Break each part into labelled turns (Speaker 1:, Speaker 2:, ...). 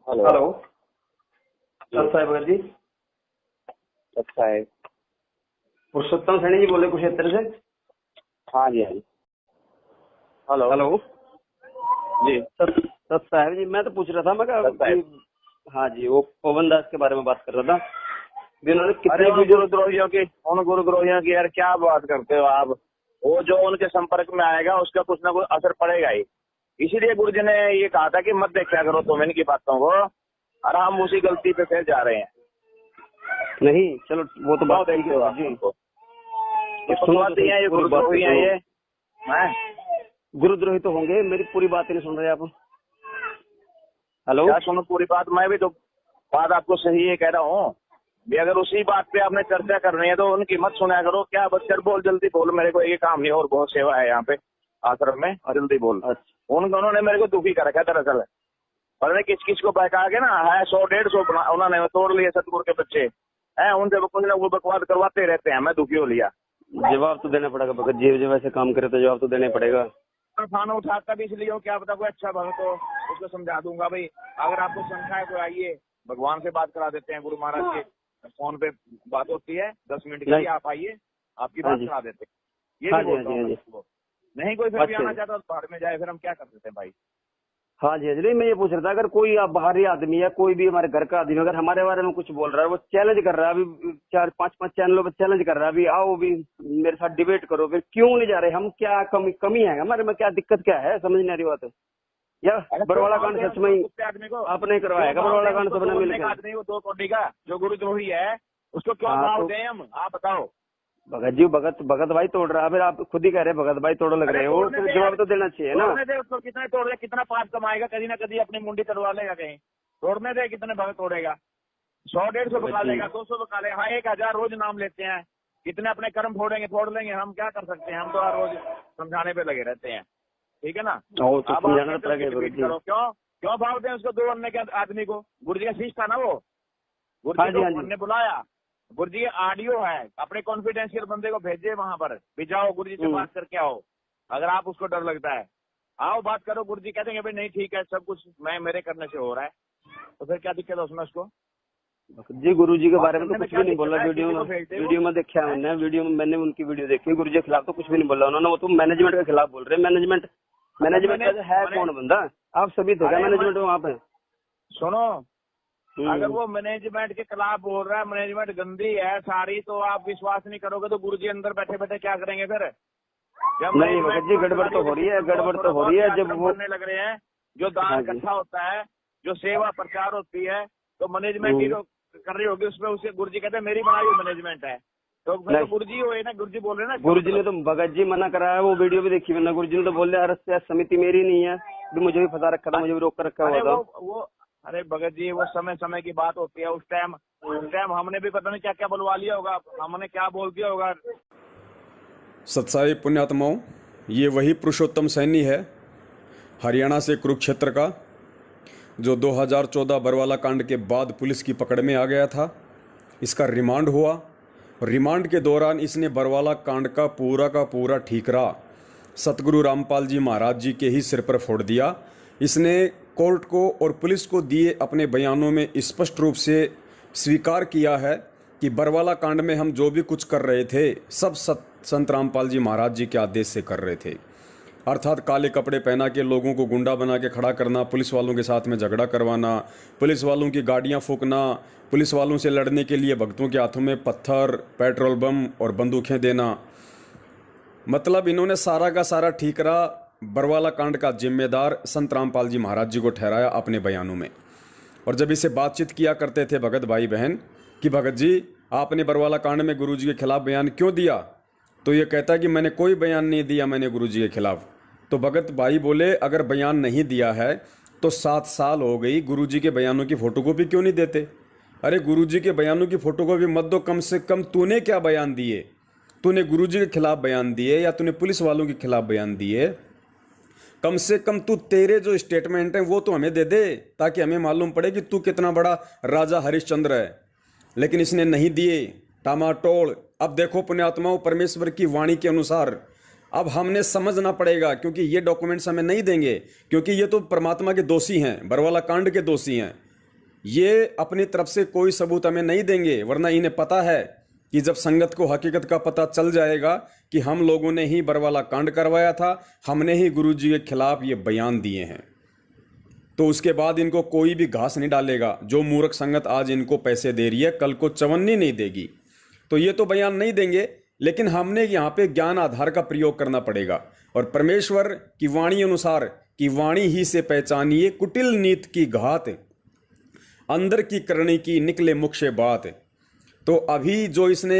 Speaker 1: Hello.
Speaker 2: Hello sir साहब जी।
Speaker 1: अच्छा है।
Speaker 2: पुरुषोत्तम सैनी जी बोले कुरुक्षेत्र से।
Speaker 1: हाँ जी, हाँ जी। हेलो।
Speaker 2: हेलो
Speaker 1: जी
Speaker 2: सर साहब जी, मैं तो पूछ रहा था मैं
Speaker 1: सर साहब।
Speaker 2: हाँ जी, वो पवन दास के बारे में बात कर रहा था भी। उन्होंने
Speaker 1: अरे
Speaker 2: कितने
Speaker 1: उन
Speaker 2: वीडियो।
Speaker 1: गुरुद्रोहियों की यार क्या बात करते हो आप। वो जो उनके संपर्क में आएगा उसका कुछ ना कुछ असर पड़ेगा ही। इसीलिए गुरु जी ने ये कहा था कि मत देखा करो तुम इनकी बातों को, और हम उसी गलती पे फिर जा रहे हैं।
Speaker 2: नहीं चलो वो तो
Speaker 1: क्यों
Speaker 2: बात ठीक
Speaker 1: देखते
Speaker 2: है
Speaker 1: हो
Speaker 2: सर
Speaker 1: आप
Speaker 2: जी।
Speaker 1: उनको? ये
Speaker 2: सुनो तो
Speaker 1: पक्षपाती
Speaker 2: सही,
Speaker 1: हैं, ये
Speaker 2: पूरी बात
Speaker 1: गुरुद्रोही हैं
Speaker 2: तो
Speaker 1: ये हैं?
Speaker 2: गुरुद्रोही तो होंगे। मेरी पूरी बात ही नहीं सुन रहे आप। हेलो।
Speaker 1: क्या सुनो पूरी बात? मैं भी तो बात आपको सही है कह रहा हूँ भी। अगर उसी बात पे आपने चर्चा करनी है तो उनकी मत सुना करो। क्या बच्चर बोल, जल्दी बोल, मेरे को ये काम नहीं और बहुत सेवा है यहाँ पे आश्रम में, और जल्दी बोल।
Speaker 2: अच्छा
Speaker 1: उन्होंने मेरे को दुखी कर रखा दरअसल। पता नहीं किस किस को बहका के ना है 100-150 उन्होंने तोड़ लिए सतगुरु के बच्चे हैं। उनसे कुछ ना कुछ बकवास करवाते रहते हैं। मैं दुखी हो लिया।
Speaker 2: जवाब तो देना पड़ेगा भगत जी, जब वैसे काम करे तो जवाब तो देना पड़ेगा।
Speaker 1: खाना उठाता भी इसलिए हो, क्या पता कोई अच्छा भगत हो उसको समझा दूंगा भाई। अगर आपको शंका है तो आइए, भगवान से बात करा देते हैं। गुरु महाराज के फोन पे बात होती है 10 मिनट की, आप आइए, आपकी
Speaker 2: हाँ
Speaker 1: बात
Speaker 2: जी,
Speaker 1: करा देते हैं। ये
Speaker 2: हाँ
Speaker 1: भी
Speaker 2: जी, हाँ
Speaker 1: बोलता
Speaker 2: जी,
Speaker 1: हूँ
Speaker 2: हाँ
Speaker 1: मैं
Speaker 2: जी।
Speaker 1: उसको। नहीं कोई फिर भी
Speaker 2: अच्छा
Speaker 1: आना
Speaker 2: जी।
Speaker 1: चाहता तो बाहर में जाए, फिर हम क्या कर सकते हैं भाई।
Speaker 2: हाँ जी, हाँ जी। नहीं मैं ये पूछ रहा था, अगर कोई आप बाहरी आदमी या कोई भी हमारे घर का आदमी अगर हमारे बारे में कुछ बोल रहा है, वो चैलेंज कर रहा है, अभी 4-5 चैनलों पर चैलेंज कर रहा है, अभी आओ भी मेरे साथ डिबेट करो, फिर क्यों नहीं जा रहे हम? क्या कमी है हमारे में? क्या दिक्कत क्या है? समझ नहीं आ रही बात। या बरवाला कांड सच में
Speaker 1: आदमी को
Speaker 2: आपने करवाएगा? बरवाला कांड सबने मिलकर।
Speaker 1: आदमी को 2 कोटी का जो गुरुद्रोही है उसको क्यों
Speaker 2: हाँ
Speaker 1: भाव
Speaker 2: तो
Speaker 1: दें हम, आप बताओ।
Speaker 2: भगत जी, भगत भगत भाई तोड़ रहा है, फिर आप खुद ही कह रहे हैं भगत भाई तोड़ लग रहे हो, तो जवाब तो देना चाहिए ना।
Speaker 1: तोड़ने दे उसको, कितने तोड़ दे, कितना पाप कमाएगा, कहीं ना कहीं अपनी मुंडी तड़वा लेगा कहीं। तोड़ने दे, कितने भगत तोड़ेगा? 100-150 बका लेगा, 200 बका लेगा। हाँ 1000 रोज नाम लेते हैं। कितने अपने कर्म फोड़ लेंगे। हम क्या कर सकते हैं? हम तो हर रोज समझाने पे लगे रहते हैं। ठीक है ना।
Speaker 2: तो
Speaker 1: अब आप
Speaker 2: समझाना
Speaker 1: कहते हो
Speaker 2: पड़ेगा
Speaker 1: कि
Speaker 2: भगत
Speaker 1: डिबेट
Speaker 2: जी।
Speaker 1: करो, क्यों क्यों भाव दें उसको 2 अन्य के आदमी को? गुरु जी का शिष्य था ना वो। गुरु
Speaker 2: हाँ
Speaker 1: जी
Speaker 2: जी, हाँ
Speaker 1: को
Speaker 2: जी।
Speaker 1: हमने बुलाया, गुरु जी ऑडियो है, अपने कॉन्फिडेंशियल बंदे को भेजे वहां पर भी, जाओ गुरु जी से बात करके आओ। अगर आप उसको डर लगता है आओ बात करो। गुरु जी कहते हैं भाई नहीं ठीक है, सब कुछ मैं मेरे करने से हो रहा है, तो फिर क्या दिक्कत है उसमें? उसको
Speaker 2: जी गुरु जी के बारे में तो
Speaker 1: करने
Speaker 2: कुछ
Speaker 1: क्या
Speaker 2: भी नहीं
Speaker 1: दिक्कत
Speaker 2: बोला।
Speaker 1: है?
Speaker 2: वीडियो
Speaker 1: किसी
Speaker 2: में
Speaker 1: को भेज दे वो।
Speaker 2: वीडियो में देखा है मैंने, वीडियो में मैंने उनकी वीडियो देखी। गुरु जी के खिलाफ तो कुछ भी नहीं बोला उन्होंने। वो तो मैनेजमेंट के खिलाफ बोल रहे हैं। मैनेजमेंट का है कौन बंदा? आप सभी थे क्या मैनेजमेंट वहाँ पे?
Speaker 1: सुनो, अगर वो मैनेजमेंट के खिलाफ बोल रहा है, मैनेजमेंट गंदी है सारी, तो आप विश्वास नहीं करोगे तो गुरु जी अंदर बैठे बैठे क्या करेंगे फिर? जब
Speaker 2: नहीं भगत जी, गड़बड़ तो हो रही है, गड़बड़ तो हो रही है। जब वो
Speaker 1: बनने लग रहे हैं, जो दान
Speaker 2: हाँ जी।
Speaker 1: इकट्ठा होता है, जो सेवा प्रचार होती है, तो मैनेजमेंट ही तो कर रही होगी उसमें। उसे गुरु जी कहते हैं मेरी बनाई हुई मैनेजमेंट है, तो फिर तो गुरु जी हुए ना। गुरु जी बोल रहे हैं ना।
Speaker 2: गुरु जी ने तो भगत जी मना करा है, वो वीडियो भी देखी मैंने। गुरु जी ने तो बोल दिया समिति मेरी नहीं है, भी मुझे भी फंसा रखा था, मुझे भी रोक कर रखा हुआ था।
Speaker 1: वो अरे भगत जी, वो समय समय की बात होती है। उस टाइम हमने भी पता नहीं क्या क्या बुलवा लिया होगा, हमने क्या बोल दिया होगा।
Speaker 3: सत्साई पुण्यात्माओं, ये वही पुरुषोत्तम सैनी है हरियाणा से, कुरुक्षेत्र का, जो 2014 बरवाला कांड के बाद पुलिस की पकड़ में आ गया था। इसका रिमांड हुआ। रिमांड के दौरान इसने बरवाला कांड का पूरा ठीकरा सतगुरु रामपाल जी महाराज जी के ही सिर पर फोड़ दिया। इसने कोर्ट को और पुलिस को दिए अपने बयानों में स्पष्ट रूप से स्वीकार किया है कि बरवाला कांड में हम जो भी कुछ कर रहे थे सब संत रामपाल जी महाराज जी के आदेश से कर रहे थे। अर्थात काले कपड़े पहना के लोगों को गुंडा बना के खड़ा करना, पुलिस वालों के साथ में झगड़ा करवाना, पुलिस वालों की गाड़ियां फूंकना, पुलिस वालों से लड़ने के लिए भक्तों के हाथों में पत्थर, पेट्रोल बम और बंदूकें देना। मतलब इन्होंने सारा का सारा ठीकरा बरवाला कांड का जिम्मेदार संत रामपाल जी महाराज जी को ठहराया अपने बयानों में। और जब इससे बातचीत किया करते थे भगत भाई बहन कि भगत जी आपने बरवाला कांड में गुरु जी के खिलाफ बयान क्यों दिया, तो ये कहता कि मैंने कोई बयान नहीं दिया मैंने गुरु जी के खिलाफ। तो भगत भाई बोले अगर बयान नहीं दिया है तो 7 साल हो गई, गुरु जी के बयानों की फोटोकॉपी क्यों नहीं देते? अरे गुरु जी के बयानों की फोटोकॉपी मत दो, कम से कम तूने क्या बयान दिए? तूने गुरु जी के खिलाफ बयान दिए या तूने पुलिस वालों के खिलाफ बयान दिए? कम से कम तू तेरे जो स्टेटमेंट है वो तो हमें दे दे, ताकि हमें मालूम पड़े कि तू कितना बड़ा राजा हरिश्चंद्र है। लेकिन इसने नहीं दिए, टामाटोल। अब देखो पुण्यात्माओं, परमेश्वर की वाणी के अनुसार अब हमने समझना पड़ेगा, क्योंकि ये डॉक्यूमेंट्स हमें नहीं देंगे, क्योंकि ये तो परमात्मा के दोषी हैं, बरवाला कांड के दोषी हैं। ये अपनी तरफ से कोई सबूत हमें नहीं देंगे, वरना इन्हें पता है कि जब संगत को हकीकत का पता चल जाएगा कि हम लोगों ने ही बरवाला कांड करवाया था, हमने ही गुरुजी के खिलाफ ये बयान दिए हैं, तो उसके बाद इनको कोई भी घास नहीं डालेगा। जो मूर्ख संगत आज इनको पैसे दे रही है, कल को चवन्नी नहीं देगी। तो ये तो बयान नहीं देंगे, लेकिन हमने यहाँ पे ज्ञान आधार का प्रयोग करना पड़ेगा। और परमेश्वर की वाणी अनुसार कि वाणी ही से पहचानिए कुटिल नीत की घात, अंदर की करनी की निकले मुख से बात। तो अभी जो इसने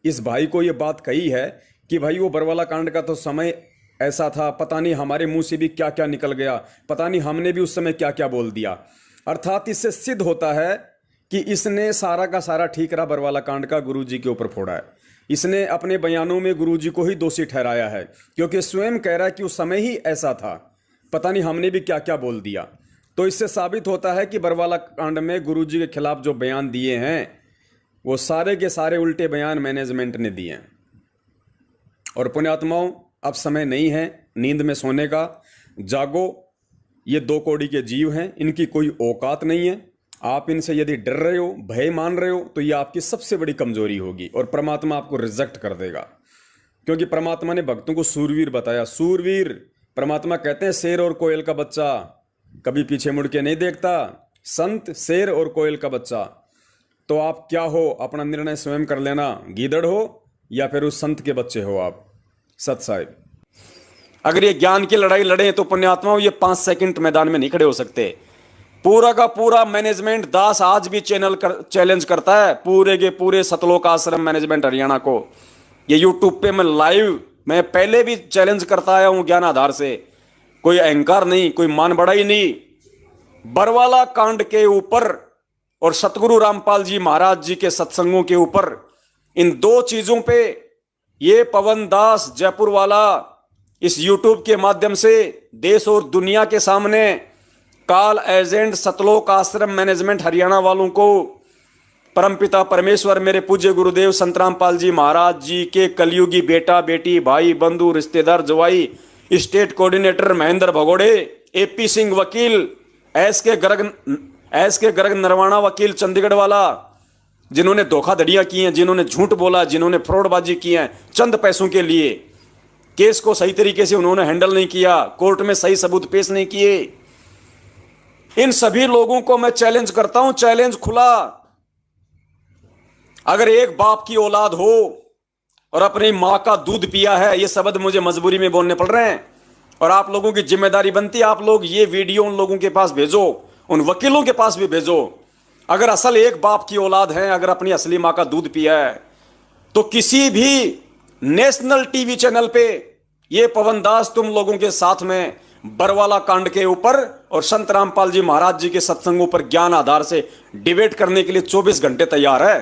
Speaker 3: इस भाई को ये बात कही है कि भाई वो बरवाला कांड का तो समय ऐसा था, पता नहीं हमारे मुंह से भी क्या क्या निकल गया, पता नहीं हमने भी उस समय क्या क्या बोल दिया। अर्थात इससे सिद्ध होता है कि इसने सारा का सारा ठीकरा बरवाला कांड का गुरुजी के ऊपर फोड़ा है। इसने अपने बयानों में गुरुजी को ही दोषी ठहराया है, क्योंकि स्वयं कह रहा है कि उस समय ही ऐसा था, पता नहीं हमने भी क्या क्या बोल दिया। तो इससे साबित होता है कि बरवाला कांड में गुरुजी के खिलाफ जो बयान दिए हैं वो सारे के सारे उल्टे बयान मैनेजमेंट ने दिए हैं। और पुण्यात्माओं, अब समय नहीं है नींद में सोने का, जागो। ये 2 कौड़ी के जीव हैं, इनकी कोई औकात नहीं है। आप इनसे यदि डर रहे हो, भय मान रहे हो, तो ये आपकी सबसे बड़ी कमजोरी होगी और परमात्मा आपको रिजेक्ट कर देगा। क्योंकि परमात्मा ने भक्तों को सूरवीर बताया। सूरवीर, परमात्मा कहते हैं शेर और कोयल का बच्चा कभी पीछे मुड़ के नहीं देखता। संत शेर और कोयल का बच्चा। तो आप क्या हो, अपना निर्णय स्वयं कर लेना, गीदड़ हो या फिर उस संत के बच्चे हो आप। सत साहिब, अगर ये ज्ञान की लड़ाई लड़े तो पुण्यात्माओं ये 5 सेकंड मैदान में नहीं खड़े हो सकते। पूरा का पूरा मैनेजमेंट दास आज भी चैलेंज करता है पूरे के पूरे सतलोक आश्रम मैनेजमेंट हरियाणा को। ये यूट्यूब पे मैं पहले भी चैलेंज करता आया हूं ज्ञान आधार से। कोई अहंकार नहीं, कोई मान बढ़ाई नहीं। बरवाला कांड के ऊपर और सतगुरु रामपाल जी महाराज जी के सत्संगों के ऊपर, इन 2 चीजों पे ये पवन दास जयपुर वाला इस यूट्यूब के माध्यम से देश और दुनिया के सामने काल एजेंट सतलोक आश्रम मैनेजमेंट हरियाणा वालों को परमपिता परमेश्वर मेरे पूज्य गुरुदेव संत रामपाल जी महाराज जी के कलयुगी बेटा बेटी भाई बंधु रिश्तेदार जवाई स्टेट कोऑर्डिनेटर महेंद्र भगोड़े, एपी सिंह वकील, एस के गर्ग नरवाणा वकील चंडीगढ़ वाला, जिन्होंने धोखाधड़ियां की हैं, जिन्होंने झूठ बोला, जिन्होंने फ्रॉडबाजी की है चंद पैसों के लिए, केस को सही तरीके से उन्होंने हैंडल नहीं किया, कोर्ट में सही सबूत पेश नहीं किए। इन सभी लोगों को मैं चैलेंज करता हूं, चैलेंज खुला। अगर एक बाप की औलाद हो और अपनी मां का दूध पिया है, ये शब्द मुझे मजबूरी में बोलने पड़ रहे हैं और आप लोगों की जिम्मेदारी बनती है, आप लोग ये वीडियो उन लोगों के पास भेजो, उन वकीलों के पास भी भेजो। अगर असल एक बाप की औलाद है, अगर अपनी असली मां का दूध पिया है, तो किसी भी नेशनल टीवी चैनल पे ये पवन दास तुम लोगों के साथ में बरवाला कांड के ऊपर और संत रामपाल जी महाराज जी के सत्संगों पर ज्ञान आधार से डिबेट करने के लिए 24 घंटे तैयार है।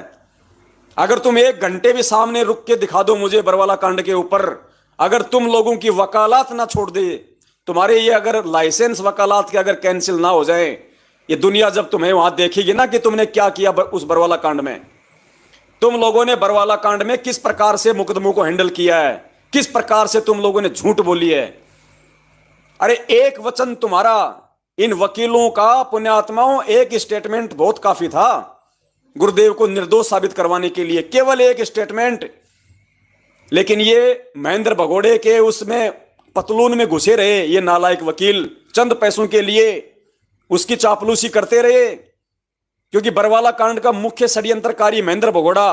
Speaker 3: अगर तुम 1 घंटे भी सामने रुक के दिखा दो मुझे बरवाला कांड के ऊपर, अगर तुम लोगों की वकालत ना छोड़ दे, तुम्हारे ये अगर लाइसेंस वकालत के अगर कैंसिल ना हो जाए, ये दुनिया जब तुम्हें वहां देखेगी ना कि तुमने क्या किया उस बरवाला कांड में, तुम लोगों ने बरवाला कांड में किस प्रकार से मुकदमों को हैंडल किया है, किस प्रकार से तुम लोगों ने झूठ बोली है। अरे एक वचन तुम्हारा, इन वकीलों का, पुण्यात्माओं, एक स्टेटमेंट बहुत काफी था गुरुदेव को निर्दोष साबित करवाने के लिए, केवल एक स्टेटमेंट। लेकिन ये महेंद्र भगोड़े के उसमें पतलून में घुसे रहे ये नालायक वकील, चंद पैसों के लिए उसकी चापलूसी करते रहे, क्योंकि बरवाला कांड का मुख्य षड्यंत्रकारी महेंद्र भगोड़ा,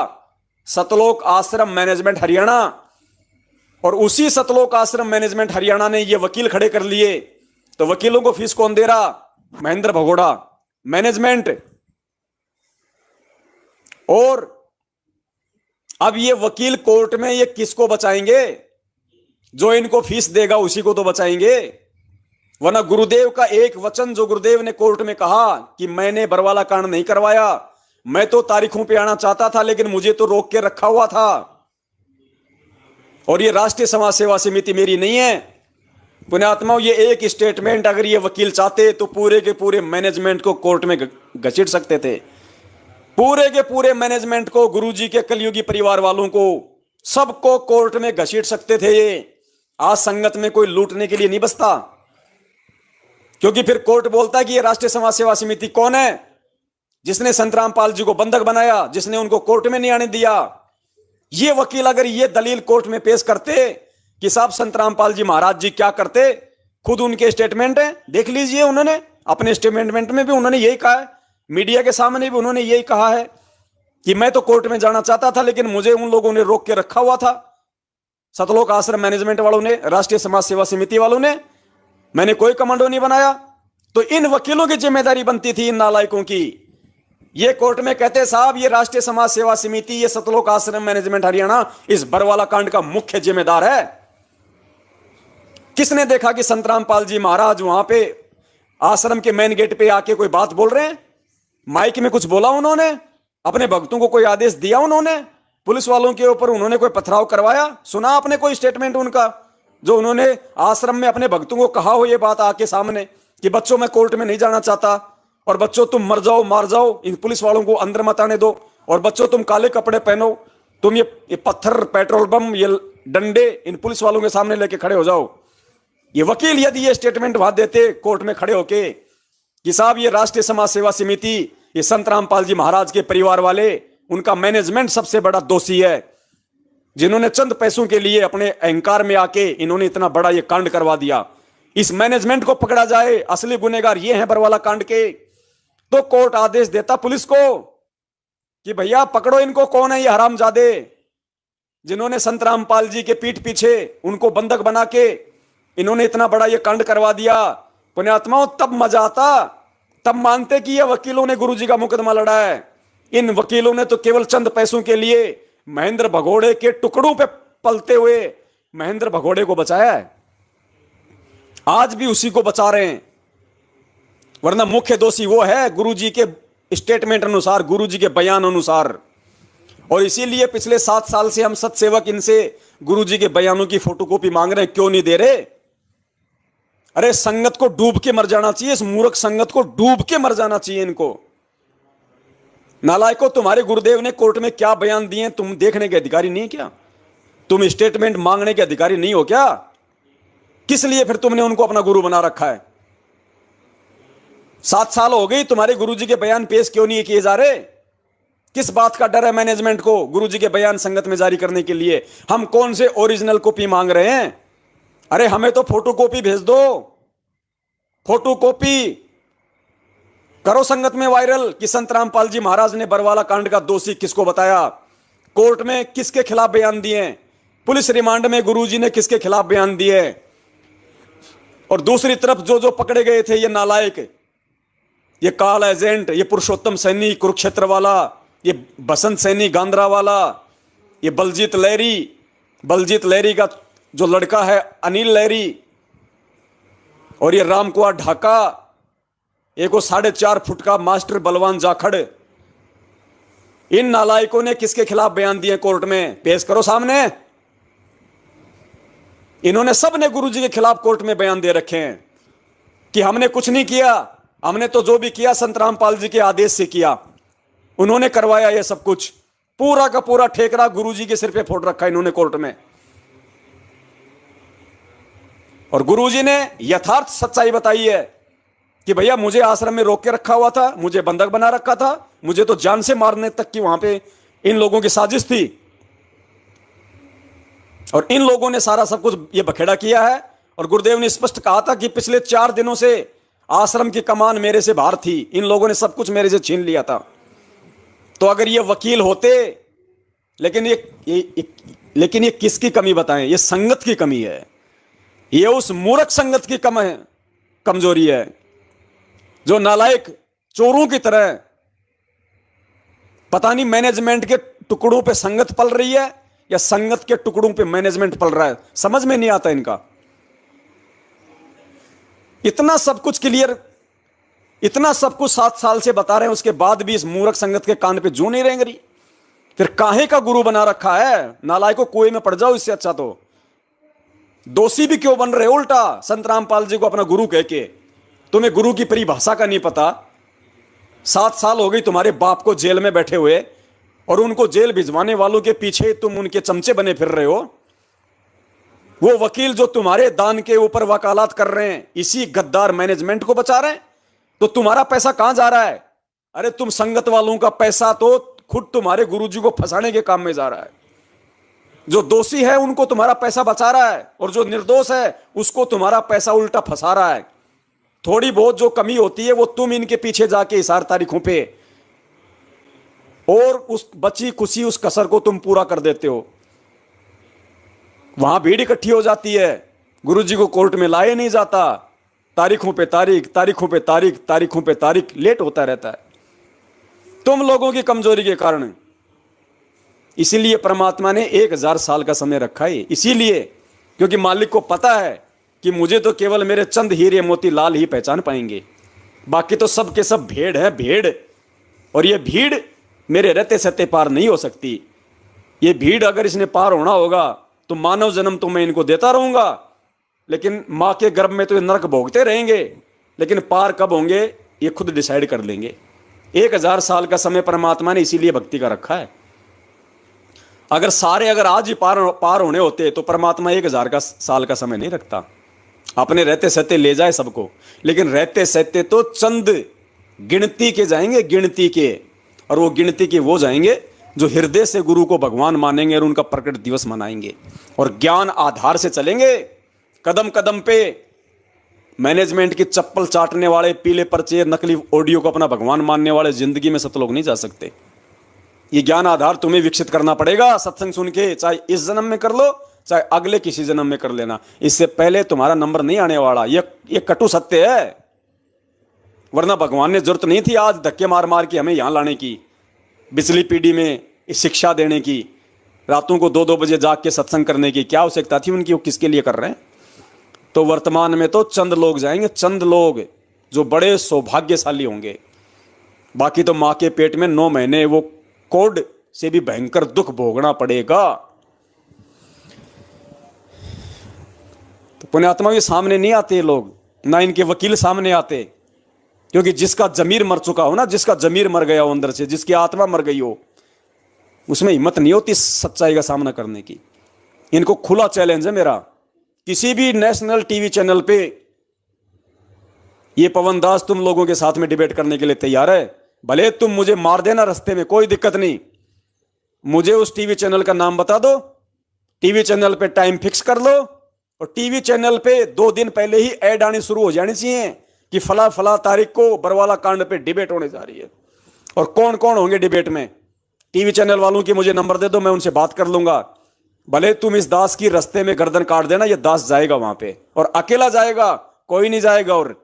Speaker 3: सतलोक आश्रम मैनेजमेंट हरियाणा, और उसी सतलोक आश्रम मैनेजमेंट हरियाणा ने ये वकील खड़े कर लिए। तो वकीलों को फीस कौन दे रहा? महेंद्र भगोड़ा मैनेजमेंट। और अब ये वकील कोर्ट में ये किसको बचाएंगे? जो इनको फीस देगा उसी को तो बचाएंगे, वरना गुरुदेव का एक वचन जो गुरुदेव ने कोर्ट में कहा कि मैंने बरवाला कांड नहीं करवाया, मैं तो तारीखों पे आना चाहता था लेकिन मुझे तो रोक के रखा हुआ था, और ये राष्ट्रीय समाज सेवा समिति मेरी नहीं है। पुण्यात्माओं, ये एक स्टेटमेंट अगर ये वकील चाहते तो पूरे के पूरे मैनेजमेंट को कोर्ट में घसीट सकते थे, पूरे के पूरे मैनेजमेंट को, गुरुजी के कलयुगी परिवार वालों को, सबको कोर्ट में घसीट सकते थे। ये आज संगत में कोई लूटने के लिए नहीं बसता, क्योंकि फिर कोर्ट बोलता है कि ये राष्ट्रीय समाज सेवा समिति कौन है? जिसने संतराम पाल जी को बंधक बनाया, जिसने उनको कोर्ट में नहीं आने दिया। ये वकील अगर ये दलील कोर्ट में पेश करते कि साहब संतराम पाल जी महाराज जी क्या करते, खुद उनके स्टेटमेंट है, देख लीजिए, उन्होंने अपने स्टेटमेंट में भी उन्होंने यही कहा है, मीडिया के सामने भी उन्होंने यही कहा है कि मैं तो कोर्ट में जाना चाहता था लेकिन मुझे उन लोगों ने रोक के रखा हुआ था, सतलोक आश्रम मैनेजमेंट वालों ने, राष्ट्रीय समाज सेवा समिति वालों ने, मैंने कोई कमांडो नहीं बनाया। तो इन वकीलों की जिम्मेदारी बनती थी, इन नालायकों की। ये कोर्ट में कहते साहब ये राष्ट्रीय समाज सेवा समिति, ये सतलोक आश्रम मैनेजमेंट हरियाणा इस बरवाला कांड का मुख्य जिम्मेदार है। किसने देखा कि संतराम पाल जी महाराज वहां पे आश्रम के मेन गेट पे आके कोई बात बोल रहे हैं? माइक में कुछ बोला उन्होंने? अपने भक्तों को कोई आदेश दिया उन्होंने? पुलिस वालों के ऊपर उन्होंने कोई पथराव करवाया? सुना आपने कोई स्टेटमेंट उनका जो उन्होंने आश्रम में अपने भक्तों को कहा हो ये बात आके सामने कि बच्चों मैं कोर्ट में नहीं जाना चाहता, और बच्चों तुम मर जाओ मार जाओ, इन पुलिस वालों को अंदर मत आने दो, और बच्चों तुम काले कपड़े पहनो, तुम ये पत्थर, पेट्रोल बम, ये डंडे इन पुलिस वालों के सामने लेके खड़े हो जाओ। ये वकील यदि ये स्टेटमेंट वहां देते कोर्ट में खड़े होके कि साहब ये राष्ट्रीय समाज सेवा समिति, ये संतराम पाल जी महाराज के परिवार वाले, उनका मैनेजमेंट सबसे बड़ा दोषी है, जिन्होंने चंद पैसों के लिए अपने अहंकार में आके इन्होंने इतना बड़ा ये कांड करवा दिया, इस मैनेजमेंट को पकड़ा जाए, असली गुनहगार ये हैं बरवाला कांड के, तो कोर्ट आदेश देता पुलिस को कि भैया पकड़ो इनको, कौन है ये हरामजादे जिन्होंने संतराम पाल जी के पीठ पीछे उनको बंधक बना के इन्होंने इतना बड़ा ये कांड करवा दिया। पुण्यात्माओं, तब मजा आता, तब मानते कि ये वकीलों ने गुरुजी का मुकदमा लड़ा है। इन वकीलों ने तो केवल चंद पैसों के लिए महेंद्र भगोड़े के टुकड़ों पे पलते हुए महेंद्र भगोड़े को बचाया है, आज भी उसी को बचा रहे हैं, वरना मुख्य दोषी वो है गुरुजी के स्टेटमेंट अनुसार, गुरुजी के बयान अनुसार। और इसीलिए पिछले 7 साल से हम सत्सेवक इनसे गुरुजी के बयानों की फोटोकॉपी मांग रहे हैं, क्यों नहीं दे रहे? अरे संगत को डूब के मर जाना चाहिए, इस मूर्ख संगत को डूब के मर जाना चाहिए इनको। नालायकों, तुम्हारे गुरुदेव ने कोर्ट में क्या बयान दिए तुम देखने के अधिकारी नहीं क्या? तुम स्टेटमेंट मांगने के अधिकारी नहीं हो क्या? किस लिए फिर तुमने उनको अपना गुरु बना रखा है? 7 साल हो गई, तुम्हारे गुरुजी के बयान पेश क्यों नहीं किए जा रहे? किस बात का डर है मैनेजमेंट को गुरुजी के बयान संगत में जारी करने के लिए? हम कौन से ओरिजिनल कॉपी मांग रहे हैं? अरे हमें तो फोटो कॉपी भेज दो, फोटो कॉपी करो संगत में वायरल कि संतराम पाल जी महाराज ने बरवाला कांड का दोषी किसको बताया, कोर्ट में किसके खिलाफ बयान दिए, पुलिस रिमांड में गुरुजी ने किसके खिलाफ बयान दिए। और दूसरी तरफ जो जो पकड़े गए थे ये नालायक, ये काल एजेंट, ये पुरुषोत्तम सैनी कुरुक्षेत्र वाला, ये बसंत सैनी गांधरा वाला, ये बलजीत लहरी का जो लड़का है अनिल लहरी, और ये रामकुमार ढाका, एक 4.5 फुट का मास्टर बलवान जाखड़, इन नालायकों ने किसके खिलाफ बयान दिए कोर्ट में? पेश करो सामने। इन्होंने सबने गुरुजी के खिलाफ कोर्ट में बयान दे रखे हैं कि हमने कुछ नहीं किया, हमने तो जो भी किया संतराम पाल जी के आदेश से किया, उन्होंने करवाया ये सब कुछ, पूरा का पूरा ठेकरा गुरुजी के सिर पे फोड़ रखा इन्होंने कोर्ट में। और गुरुजी ने यथार्थ सच्चाई बताई है कि भैया मुझे आश्रम में रोक के रखा हुआ था, मुझे बंधक बना रखा था, मुझे तो जान से मारने तक की वहां पे इन लोगों की साजिश थी, और इन लोगों ने सारा सब कुछ ये बखेड़ा किया है। और गुरुदेव ने स्पष्ट कहा था कि पिछले 4 दिनों से आश्रम की कमान मेरे से बाहर थी, इन लोगों ने सब कुछ मेरे से छीन लिया था। तो अगर ये वकील होते, लेकिन ये किसकी कमी बताएं? ये संगत की कमी है, ये उस मूर्ख संगत की कमजोरी है, जो नालायक चोरों की तरह पता नहीं मैनेजमेंट के टुकड़ों पे संगत पल रही है या संगत के टुकड़ों पे मैनेजमेंट पल रहा है, समझ में नहीं आता इनका। इतना सब कुछ क्लियर, इतना सब कुछ 7 साल से बता रहे हैं, उसके बाद भी इस मूर्ख संगत के कान पे जू नहीं रेंग रही। फिर काहे का गुरु बना रखा है? नालायकों, कुएं में पड़ जाओ, इससे अच्छा तो दोषी भी क्यों बन रहे हो? उल्टा संतराम पाल जी को अपना गुरु कह के, तुम्हें गुरु की परिभाषा का नहीं पता। 7 साल हो गई तुम्हारे बाप को जेल में बैठे हुए, और उनको जेल भिजवाने वालों के पीछे तुम उनके चमचे बने फिर रहे हो। वो वकील जो तुम्हारे दान के ऊपर वकालत कर रहे हैं, इसी गद्दार मैनेजमेंट को बचा रहे हैं। तो तुम्हारा पैसा कहां जा रहा है? अरे तुम संगत वालों का पैसा तो खुद तुम्हारे गुरुजी को फंसाने के काम में जा रहा है। जो दोषी है उनको तुम्हारा पैसा बचा रहा है, और जो निर्दोष है उसको तुम्हारा पैसा उल्टा फंसा रहा है। थोड़ी बहुत जो कमी होती है वो तुम इनके पीछे जाके इशार तारीखों पे, और उस बची खुशी उस कसर को तुम पूरा कर देते हो। वहां भीड़ इकट्ठी हो जाती है, गुरुजी को कोर्ट में लाया नहीं जाता, तारीखों पे तारीख, तारीखों पे तारीख, तारीखों पे तारीख लेट होता रहता है तुम लोगों की कमजोरी के कारण। इसीलिए परमात्मा ने 1000 साल का समय रखा है, इसीलिए क्योंकि मालिक को पता है कि मुझे तो केवल मेरे चंद हीरे मोती लाल ही पहचान पाएंगे, बाकी तो सब के सब भेड़ है, भेड़। और ये भीड़ मेरे रहते सहते पार नहीं हो सकती। ये भीड़ अगर इसने पार होना होगा तो मानव जन्म तो मैं इनको देता रहूंगा, लेकिन मां के गर्भ में तो ये नरक भोगते रहेंगे, लेकिन पार कब होंगे ये खुद डिसाइड कर लेंगे। 1000 साल का समय परमात्मा ने इसीलिए भक्ति का रखा है। अगर आज ही पार होने होते तो परमात्मा 1000 साल का समय नहीं रखता, अपने रहते सहते ले जाए सबको। लेकिन रहते सहते तो चंद गिनती के जाएंगे, गिनती के, और वो गिनती के वो जाएंगे जो हृदय से गुरु को भगवान मानेंगे और उनका प्रकट दिवस मनाएंगे और ज्ञान आधार से चलेंगे। कदम कदम पे मैनेजमेंट की चप्पल चाटने वाले, पीले पर्चे, नकली ऑडियो को अपना भगवान मानने वाले जिंदगी में सत लोग नहीं जा सकते। ये ज्ञान आधार तुम्हें विकसित करना पड़ेगा सत्संग सुन के, चाहे इस जन्म में कर लो चाहे अगले किसी जन्म में कर लेना। इससे पहले तुम्हारा नंबर नहीं आने वाला, ये कटु सत्य है। वरना भगवान ने जरूरत नहीं थी आज धक्के मार मार के हमें यहां लाने की, बिजली पीढ़ी में शिक्षा देने की, रातों को 2-2 बजे जाग के सत्संग करने की। क्या आवश्यकता थी उनकी, वो किसके लिए कर रहे हैं। तो वर्तमान में तो चंद लोग जाएंगे, चंद लोग जो बड़े सौभाग्यशाली होंगे। बाकी तो मां के पेट में 9 महीने वो कोड से भी भयंकर दुख भोगना पड़ेगा। तो पुण्यात्मा के सामने नहीं आते ये लोग, ना इनके वकील सामने आते, क्योंकि जिसका जमीर मर चुका हो ना, जिसका जमीर मर गया हो अंदर से, जिसकी आत्मा मर गई हो, उसमें हिम्मत नहीं होती सच्चाई का सामना करने की। इनको खुला चैलेंज है मेरा, किसी भी नेशनल टीवी चैनल पे ये पवन दास तुम लोगों के साथ में डिबेट करने के लिए तैयार है। भले तुम मुझे मार देना रास्ते में, कोई दिक्कत नहीं, मुझे उस टीवी चैनल का नाम बता दो, टीवी चैनल पे टाइम फिक्स कर लो, और टीवी चैनल पे 2 दिन पहले ही ऐड आनी शुरू हो जानी चाहिए कि फला फला तारीख को बरवाला कांड पे डिबेट होने जा रही है। और कौन कौन होंगे डिबेट में, टीवी चैनल वालों की मुझे नंबर दे दो, मैं उनसे बात कर लूंगा। भले तुम इस दास की रास्ते में गर्दन काट देना, ये दास जाएगा वहां पे, और अकेला जाएगा, कोई नहीं जाएगा। और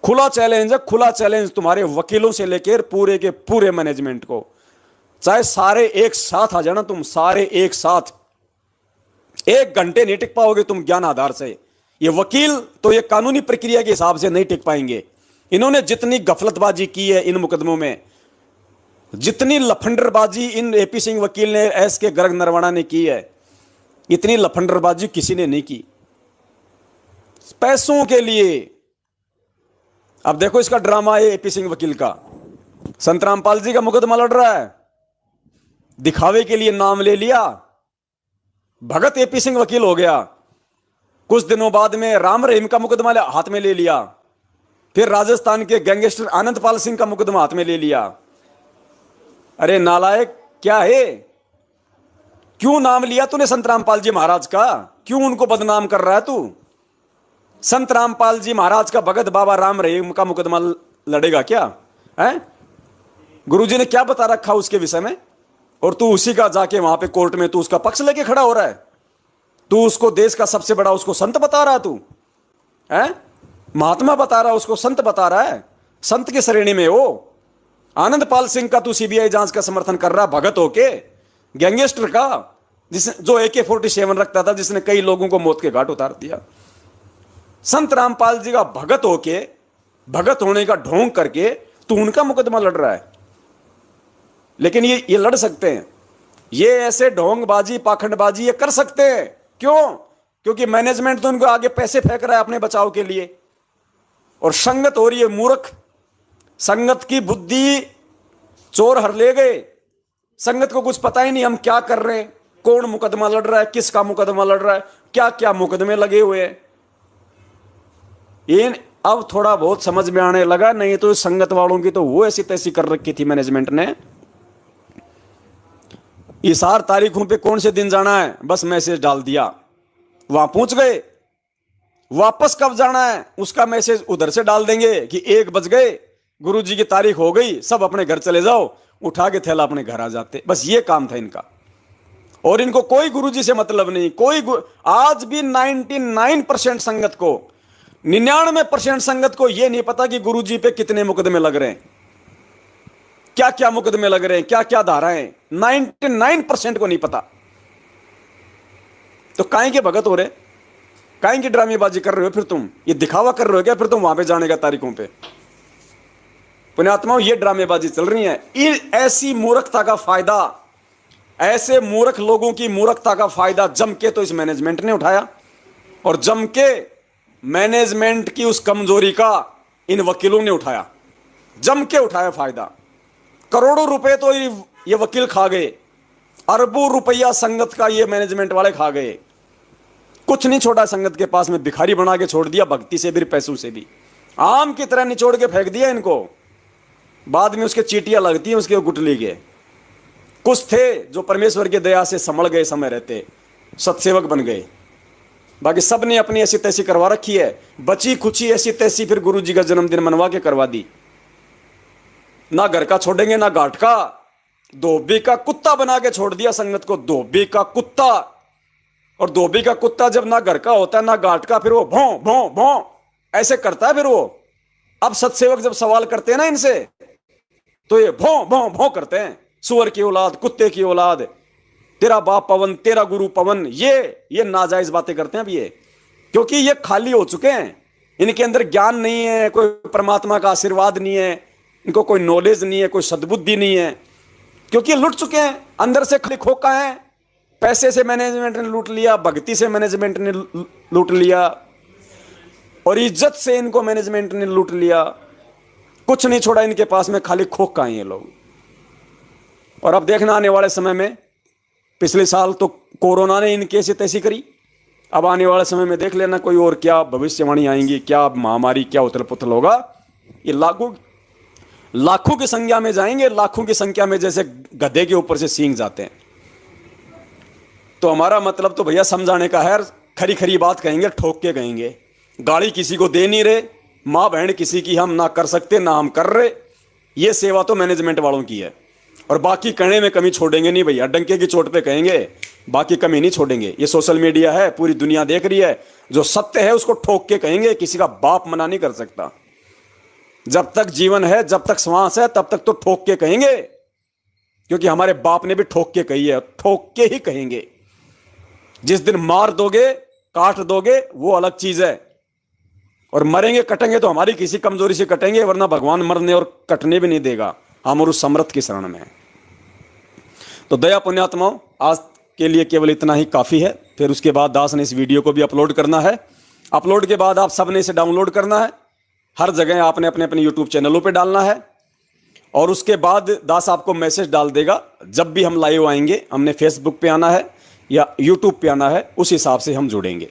Speaker 3: खुला चैलेंज है, खुला चैलेंज तुम्हारे वकीलों से लेकर पूरे के पूरे मैनेजमेंट को। चाहे सारे एक साथ आ जाना, तुम सारे एक साथ 1 घंटे नहीं टिक पाओगे तुम ज्ञान आधार से। ये वकील तो ये कानूनी प्रक्रिया के हिसाब से नहीं टिक पाएंगे। इन्होंने जितनी गफलतबाजी की है इन मुकदमों में, जितनी लफंडरबाजी इन एपी सिंह वकील ने, एस के गर्ग नरवाणा ने की है, इतनी लफंडरबाजी किसी ने नहीं की पैसों के लिए। अब देखो इसका ड्रामा है एपी सिंह वकील का, संत रामपाल जी का मुकदमा लड़ रहा है, दिखावे के लिए नाम ले लिया, भगत एपी सिंह वकील हो गया। कुछ दिनों बाद में राम रहीम का मुकदमा हाथ में ले लिया, फिर राजस्थान के गैंगस्टर आनंदपाल सिंह का मुकदमा हाथ में ले लिया। अरे नालायक क्या है, क्यों नाम लिया तूने संत रामपाल जी महाराज का, क्यों उनको बदनाम कर रहा है तू। संत रामपाल जी महाराज का भगत बाबा राम रहीम का मुकदमा लड़ेगा क्या है? गुरुजी ने क्या बता रखा उसके विषय में, और तू उसी का जाके वहां पे कोर्ट में तू उसका पक्ष लेके खड़ा हो रहा है। तू उसको देश का सबसे बड़ा उसको संत बता रहा है, तू है महात्मा बता रहा है, उसको संत बता रहा है, संत की श्रेणी में हो। आनंदपाल सिंह का तू सीबीआई जांच का समर्थन कर रहा, भगत होके, गैंगस्टर का, जिसने जो AK-47 रखता था, जिसने कई लोगों को मौत के घाट उतार दिया। संत रामपाल जी का भगत होके, भगत होने का ढोंग करके तू उनका मुकदमा लड़ रहा है। लेकिन ये लड़ सकते हैं, ये ऐसे ढोंगबाजी पाखंडबाजी ये कर सकते हैं। क्यों? क्योंकि मैनेजमेंट तो उनको आगे पैसे फेंक रहा है अपने बचाव के लिए, और संगत हो रही है मूर्ख। संगत की बुद्धि चोर हर ले गए, संगत को कुछ पता ही नहीं हम क्या कर रहे हैं, कौन मुकदमा लड़ रहा है, किसका मुकदमा लड़ रहा है, क्या क्या मुकदमे लगे हुए हैं। अब थोड़ा बहुत समझ में आने लगा, नहीं तो संगत वालों की तो वो ऐसी तैसी कर रखी थी मैनेजमेंट ने। इशार तारीखों पे कौन से दिन जाना है, बस मैसेज डाल दिया, वहां पहुंच गए। वापस कब जाना है उसका मैसेज उधर से डाल देंगे कि 1 बज गए, गुरुजी की तारीख हो गई, सब अपने घर चले जाओ, उठा के थैला अपने घर आ जाते। बस ये काम था इनका, और इनको कोई गुरुजी से मतलब नहीं। आज भी 99% संगत को, 99% संगत को यह नहीं पता कि गुरुजी पे कितने मुकदमे लग रहे हैं, क्या क्या मुकदमे लग रहे हैं, क्या क्या धाराएं, 99% को नहीं पता। तो काहे के भगत हो रहे, काहे की ड्रामेबाजी कर रहे हो फिर तुम, ये दिखावा कर रहे हो क्या फिर तुम वहां पे जाने का तारीखों पे? पुण्यात्माओं, ये ड्रामेबाजी चल रही है। ऐसी मूर्खता का फायदा, ऐसे मूर्ख लोगों की मूर्खता का फायदा जम के तो इस मैनेजमेंट ने उठाया, और जम के मैनेजमेंट की उस कमजोरी का इन वकीलों ने उठाया, जम के उठाया फायदा। करोड़ों रुपए तो ये वकील खा गए, अरबों रुपया संगत का ये मैनेजमेंट वाले खा गए। कुछ नहीं छोड़ा संगत के पास में, भिखारी बना के छोड़ दिया, भक्ति से भी पैसों से भी आम की तरह निचोड़ के फेंक दिया इनको। बाद में उसके चीटियां लगती हैं उसके गुटली के। कुछ थे जो परमेश्वर की दया से संभल गए, समय रहते सत्सेवक बन गए, बाकी सब ने अपनी ऐसी तैसी करवा रखी है। बची खुची ऐसी तैसी फिर गुरु जी का जन्मदिन मनवा के करवा दी। ना घर का छोड़ेंगे ना घाट का, धोबी का कुत्ता बना के छोड़ दिया संगत को, धोबी का कुत्ता। और धोबी का कुत्ता जब ना घर का होता है ना घाट का, फिर वो भौं भौं भौं ऐसे करता है। फिर वो अब सत्सेवक जब सवाल करते हैं ना इनसे, तो ये भौं भौं भौं करते हैं, सुअर की औलाद, कुत्ते की औलाद, तेरा बाप पवन, तेरा गुरु पवन, ये नाजायज बातें करते हैं अब ये, क्योंकि ये खाली हो चुके हैं। इनके अंदर ज्ञान नहीं है, कोई परमात्मा का आशीर्वाद नहीं है, इनको कोई नॉलेज नहीं है, कोई सद्बुद्धि नहीं है, क्योंकि लुट चुके हैं अंदर से, खाली खोखा है। पैसे से मैनेजमेंट ने लूट लिया, भक्ति से मैनेजमेंट ने लूट लिया, और इज्जत से इनको मैनेजमेंट ने लूट लिया। कुछ नहीं छोड़ा इनके पास में, खाली खोखा हैं ये लोग। और अब देखना आने वाले समय में, पिछले साल तो कोरोना ने इनकी ऐसी तैसी करी, अब आने वाले समय में देख लेना कोई और क्या भविष्यवाणी आएंगी, क्या महामारी, क्या उथल पुथल होगा। ये लाखों की संख्या में जाएंगे, लाखों की संख्या में, जैसे गधे के ऊपर से सींग जाते हैं। तो हमारा मतलब तो भैया समझाने का है, खरी खरी बात कहेंगे, ठोक के कहेंगे। गाड़ी किसी को दे नहीं रहे, माँ बहन किसी की हम ना कर सकते ना हम कर रहे, ये सेवा तो मैनेजमेंट वालों की है। और बाकी कहने में कमी छोड़ेंगे नहीं भैया, डंके की चोट पे कहेंगे, बाकी कमी नहीं छोड़ेंगे। ये सोशल मीडिया है, पूरी दुनिया देख रही है, जो सत्य है उसको ठोक के कहेंगे, किसी का बाप मना नहीं कर सकता। जब तक जीवन है, जब तक श्वास है, तब तक तो ठोक के कहेंगे, क्योंकि हमारे बाप ने भी ठोक के कही है, ठोक के ही कहेंगे। जिस दिन मार दोगे, काट दोगे, वो अलग चीज है, और मरेंगे कटेंगे तो हमारी किसी कमजोरी से कटेंगे, वरना भगवान मरने और कटने भी नहीं देगा, हम और उस समर्थ की शरण में है। तो दया पुण्यात्माओं, आज के लिए केवल इतना ही काफी है। फिर उसके बाद दास ने इस वीडियो को भी अपलोड करना है। अपलोड के बाद आप सबने इसे डाउनलोड करना है, हर जगह आपने अपने अपने यूट्यूब चैनलों पे डालना है, और उसके बाद दास आपको मैसेज डाल देगा जब भी हम लाइव आएंगे। हमने फेसबुक पे आना है या यूट्यूब पे आना है, उस हिसाब से हम जुड़ेंगे।